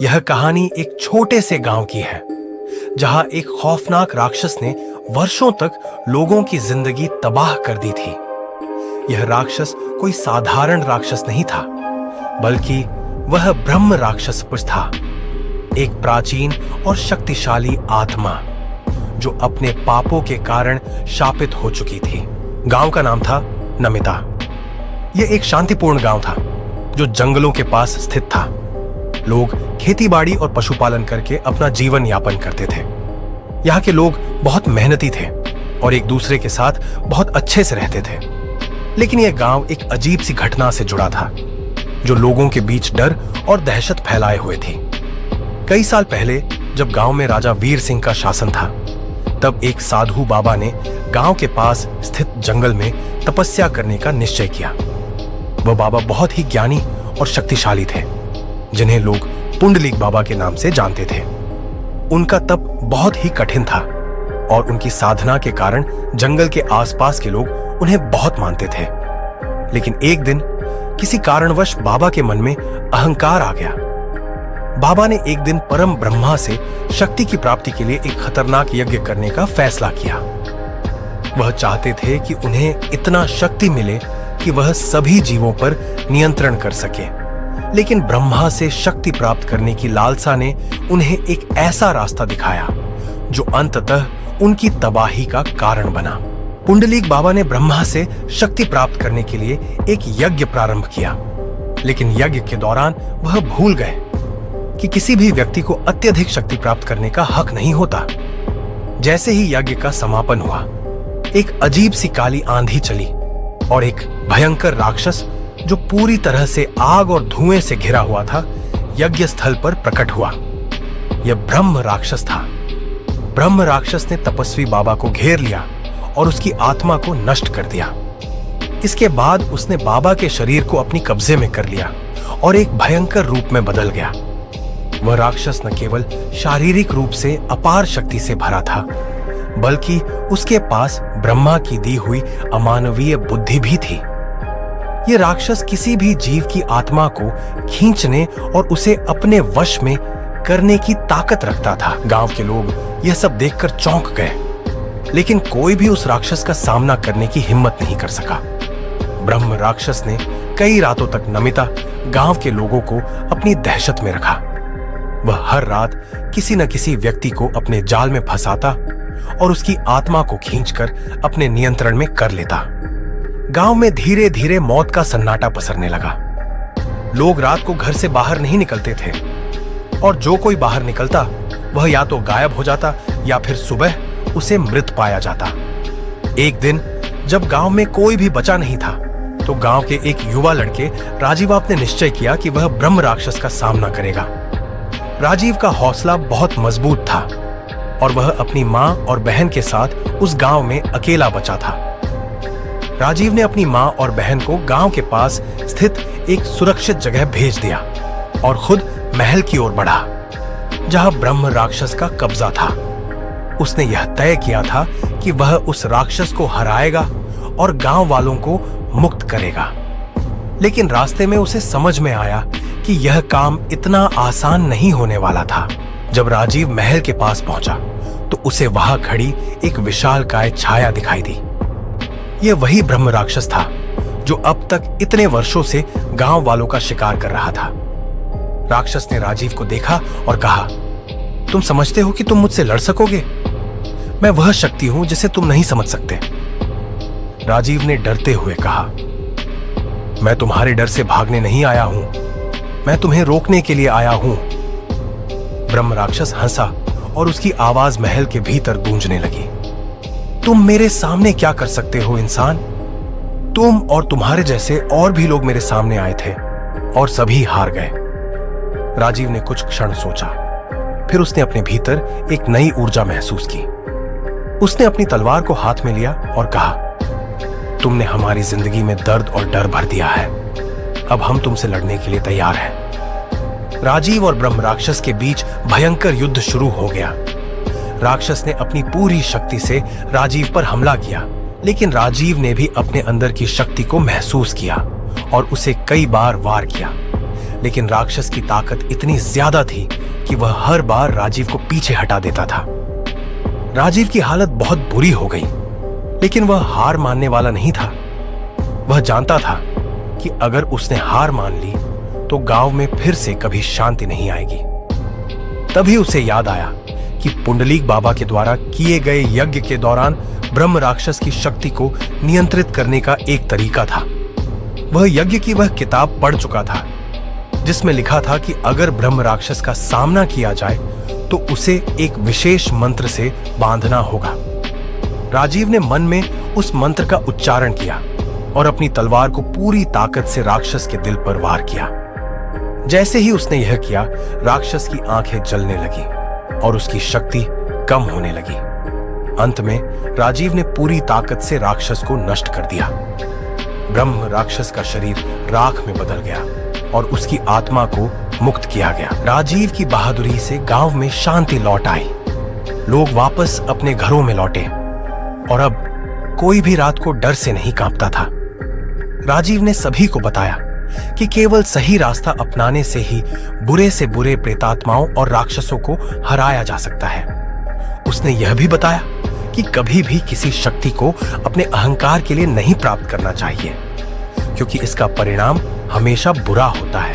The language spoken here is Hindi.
यह कहानी एक छोटे से गांव की है जहां एक खौफनाक राक्षस ने वर्षों तक लोगों की जिंदगी तबाह कर दी थी। यह राक्षस कोई साधारण राक्षस नहीं था, बल्कि वह ब्रह्म राक्षस था, एक प्राचीन और शक्तिशाली आत्मा जो अपने पापों के कारण शापित हो चुकी थी। गांव का नाम था नमिता। यह एक शांतिपूर्ण गांव था जो जंगलों के पास स्थित था। लोग खेतीबाड़ी और पशुपालन करके अपना जीवन यापन करते थे। यहाँ के लोग बहुत मेहनती थे और एक दूसरे के साथ बहुत अच्छे से रहते थे। लेकिन यह गांव एक अजीब सी घटना से जुड़ा था जो लोगों के बीच डर और दहशत फैलाए हुए थी। कई साल पहले जब गांव में राजा वीर सिंह का शासन था, तब एक साधु बाबा ने गांव के पास स्थित जंगल में तपस्या करने का निश्चय किया। वह बाबा बहुत ही ज्ञानी और शक्तिशाली थे, जिन्हें लोग पुंडलीक बाबा के नाम से जानते थे। उनका तप बहुत ही कठिन था और उनकी साधना के कारण जंगल के आसपास के लोग उन्हें बहुत मानते थे। लेकिन एक दिन किसी कारणवश बाबा के मन में अहंकार आ गया। बाबा ने एक दिन परम ब्रह्मा से शक्ति की प्राप्ति के लिए एक खतरनाक यज्ञ करने का फैसला किया। वह चाहते थे कि उन्हें इतना शक्ति मिले कि वह सभी जीवों पर नियंत्रण कर सके। लेकिन ब्रह्मा से शक्ति प्राप्त करने की लालसा ने उन्हें एक ऐसा रास्ता दिखाया जो अंततः उनकी तबाही का कारण बना। पुंडलीक बाबा ने ब्रह्मा से शक्ति प्राप्त करने के लिए एक यज्ञ प्रारंभ किया, लेकिन यज्ञ के दौरान वह भूल गए कि किसी भी व्यक्ति को अत्यधिक शक्ति प्राप्त करने का हक नहीं होता। जैसे ही यज्ञ का समापन हुआ, एक अजीब सी काली आंधी चली और एक भयंकर राक्षस जो पूरी तरह से आग और धुएं से घिरा हुआ था, यज्ञ स्थल पर प्रकट हुआ। यह ब्रह्म राक्षस था। ब्रह्म राक्षस ने तपस्वी बाबा को घेर लिया और उसकी आत्मा को नष्ट कर दिया। इसके बाद उसने बाबा के शरीर को अपनी कब्जे में कर लिया और एक भयंकर रूप में बदल गया। वह राक्षस न केवल शारीरिक रूप से अपार शक्ति से भरा था, बल्कि उसके पास ब्रह्मा की दी हुई अमानवीय बुद्धि भी थी। यह राक्षस किसी भी जीव की आत्मा को खींचने और उसे अपने वश में करने की ताकत रखता था। गांव के लोग यह सब देखकर चौंक गए, लेकिन कोई भी उस राक्षस का सामना करने की हिम्मत नहीं कर सका। ब्रह्म राक्षस ने कई रातों तक नमिता गांव के लोगों को अपनी दहशत में रखा। वह हर रात किसी न किसी व्यक्ति को अपने जाल में फंसाता और उसकी आत्मा को खींचकर अपने नियंत्रण में कर लेता। गांव में धीरे धीरे मौत का सन्नाटा पसरने लगा। लोग रात को घर से बाहर नहीं निकलते थे और जो कोई बाहर निकलता वह या तो गायब हो जाता या फिर सुबह उसे मृत पाया जाता। एक दिन जब गांव में कोई भी बचा नहीं था, तो गांव के एक युवा लड़के राजीव ने निश्चय किया कि वह ब्रह्म राक्षस का सामना करेगा। राजीव का हौसला बहुत मजबूत था और वह अपनी मां और बहन के साथ उस गांव में अकेला बचा था। राजीव ने अपनी मां और बहन को गांव के पास स्थित एक सुरक्षित जगह भेज दिया और खुद महल की ओर बढ़ा, जहां ब्रह्म राक्षस का कब्जा था। उसने यह तय किया था कि वह उस राक्षस को हराएगा और गांव वालों को मुक्त करेगा। लेकिन रास्ते में उसे समझ में आया कि यह काम इतना आसान नहीं होने वाला था। जब राजीव महल के पास पहुंचा, तो उसे वहां खड़ी एक विशालकाय छाया दिखाई दी। यह वही ब्रह्म राक्षस था जो अब तक इतने वर्षों से गांव वालों का शिकार कर रहा था। राक्षस ने राजीव को देखा और कहा, तुम समझते हो कि तुम मुझसे लड़ सकोगे? मैं वह शक्ति हूं जिसे तुम नहीं समझ सकते। राजीव ने डरते हुए कहा, मैं तुम्हारे डर से भागने नहीं आया हूं, मैं तुम्हें रोकने के लिए आया हूं। ब्रह्म राक्षस हंसा और उसकी आवाज महल के भीतर गूंजने लगी। तुम मेरे सामने क्या कर सकते हो इंसान? तुम और तुम्हारे जैसे और भी लोग मेरे सामने आए थे और सभी हार गए। राजीव ने कुछ क्षण सोचा, फिर उसने अपने भीतर एक नई ऊर्जा महसूस की। उसने अपनी तलवार को हाथ में लिया और कहा, तुमने हमारी जिंदगी में दर्द और डर भर दिया है, अब हम तुमसे लड़ने के लिए तैयार हैं। राजीव और ब्रह्म राक्षस के बीच भयंकर युद्ध शुरू हो गया। राक्षस ने अपनी पूरी शक्ति से राजीव पर हमला किया, लेकिन राजीव ने भी अपने अंदर की शक्ति को महसूस किया और उसे कई बार वार किया। लेकिन राक्षस की ताकत इतनी ज्यादा थी कि वह हर बार राजीव को पीछे हटा देता था। राजीव की हालत बहुत बुरी हो गई, लेकिन वह हार मानने वाला नहीं था। वह जानता था कि अगर उसने हार मान ली तो गांव में फिर से कभी शांति नहीं आएगी। तभी उसे याद आया कि पुंडलीक बाबा के द्वारा किए गए यज्ञ के दौरान ब्रह्म राक्षस की शक्ति को नियंत्रित करने का एक तरीका था। वह यज्ञ की वह किताब पढ़ चुका था जिसमें लिखा था कि अगर ब्रह्म राक्षस का सामना किया जाए तो उसे एक विशेष मंत्र से बांधना होगा। राजीव ने मन में उस मंत्र का उच्चारण किया और अपनी तलवार को पूरी ताकत से राक्षस के दिल पर वार किया। जैसे ही उसने यह किया, राक्षस की आंखें जलने लगी और उसकी शक्ति कम होने लगी। अंत में राजीव ने पूरी ताकत से राक्षस को नष्ट कर दिया। ब्रह्म राक्षस का शरीर राख में बदल गया और उसकी आत्मा को मुक्त किया गया। राजीव की बहादुरी से गांव में शांति लौट आई। लोग वापस अपने घरों में लौटे और अब कोई भी रात को डर से नहीं कांपता था। राजीव ने सभी को बताया कि केवल सही रास्ता अपनाने से ही बुरे से बुरे प्रेतात्माओं और राक्षसों को हराया जा सकता है। उसने यह भी बताया कि कभी भी किसी शक्ति को अपने अहंकार के लिए नहीं प्राप्त करना चाहिए, क्योंकि इसका परिणाम हमेशा बुरा होता है।